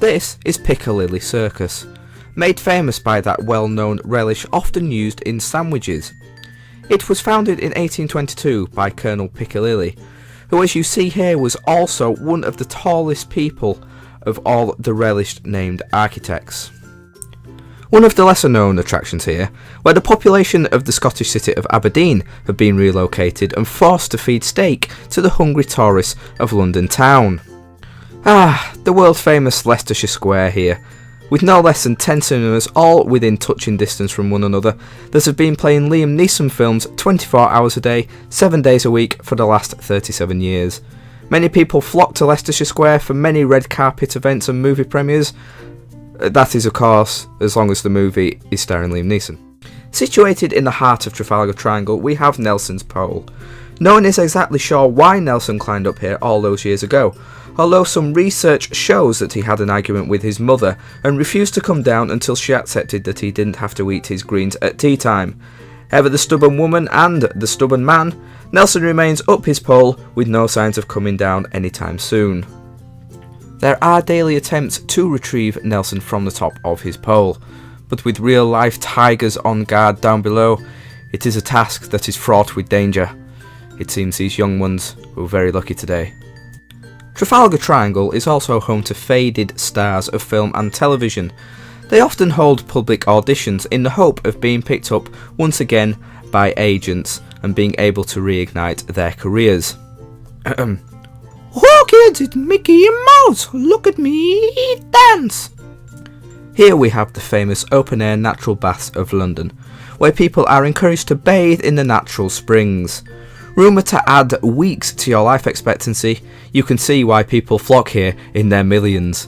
This is Piccadilly Circus, made famous by that well-known relish often used in sandwiches. It was founded in 1822 by Colonel Piccadilly, who, as you see here, was also one of the tallest people of all the relish-named architects. One of the lesser-known attractions here, where the population of the Scottish city of Aberdeen have been relocated and forced to feed steak to the hungry tourists of London town. The world-famous Leicestershire Square here, with no less than 10 cinemas all within touching distance from one another that have been playing Liam Neeson films 24 hours a day, 7 days a week for the last 37 years. Many people flock to Leicestershire Square for many red carpet events and movie premieres. That is, of course, as long as the movie is starring Liam Neeson. Situated in the heart of Trafalgar Triangle, we have Nelson's Pole. No one is exactly sure why Nelson climbed up here all those years ago, although some research shows that he had an argument with his mother and refused to come down until she accepted that he didn't have to eat his greens at tea time. Ever the stubborn woman and the stubborn man, Nelson remains up his pole with no signs of coming down anytime soon. There are daily attempts to retrieve Nelson from the top of his pole, but with real-life tigers on guard down below, it is a task that is fraught with danger. It seems these young ones were very lucky today. Trafalgar Triangle is also home to faded stars of film and television. They often hold public auditions in the hope of being picked up once again by agents and being able to reignite their careers. Oh kids, it's Mickey and Mouse, look at me dance! Here we have the famous open-air natural baths of London, where people are encouraged to bathe in the natural springs. Rumoured to add weeks to your life expectancy, you can see why people flock here in their millions.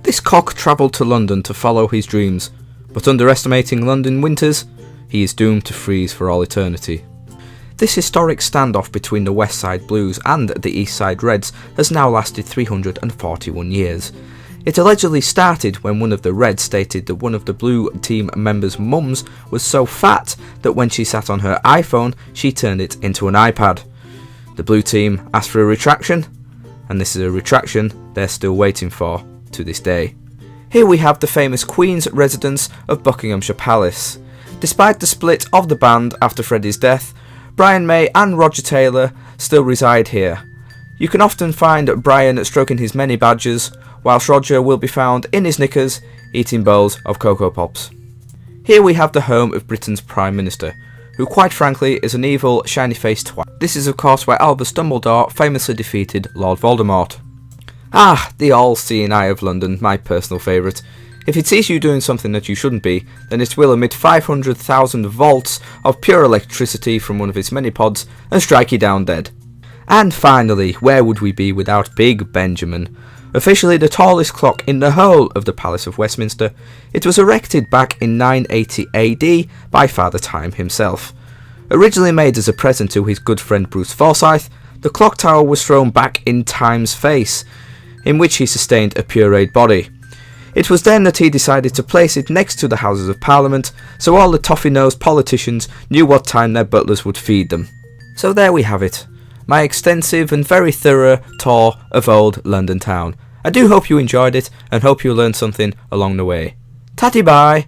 This cock travelled to London to follow his dreams, but underestimating London winters, he is doomed to freeze for all eternity. This historic standoff between the West Side Blues and the East Side Reds has now lasted 341 years. It allegedly started when one of the Reds stated that one of the Blue team members' mums was so fat that when she sat on her iPhone, she turned it into an iPad. The Blue team asked for a retraction, and this is a retraction they're still waiting for to this day. Here we have the famous Queen's residence of Buckinghamshire Palace. Despite the split of the band after Freddie's death, Brian May and Roger Taylor still reside here. You can often find Brian stroking his many badgers, whilst Roger will be found in his knickers eating bowls of Cocoa Pops. Here we have the home of Britain's Prime Minister, who quite frankly is an evil, shiny-faced twat. This is of course where Albus Dumbledore famously defeated Lord Voldemort. The all-seeing eye of London, my personal favourite. If it sees you doing something that you shouldn't be, then it will emit 500,000 volts of pure electricity from one of its many pods and strike you down dead. And finally, where would we be without Big Benjamin? Officially the tallest clock in the whole of the Palace of Westminster, it was erected back in 980 AD by Father Time himself. Originally made as a present to his good friend Bruce Forsyth, the clock tower was thrown back in Time's face, in which he sustained a pureed body. It was then that he decided to place it next to the Houses of Parliament, so all the toffee-nosed politicians knew what time their butlers would feed them. So there we have it, my extensive and very thorough tour of old London town. I do hope you enjoyed it, and hope you learned something along the way. Tatty bye!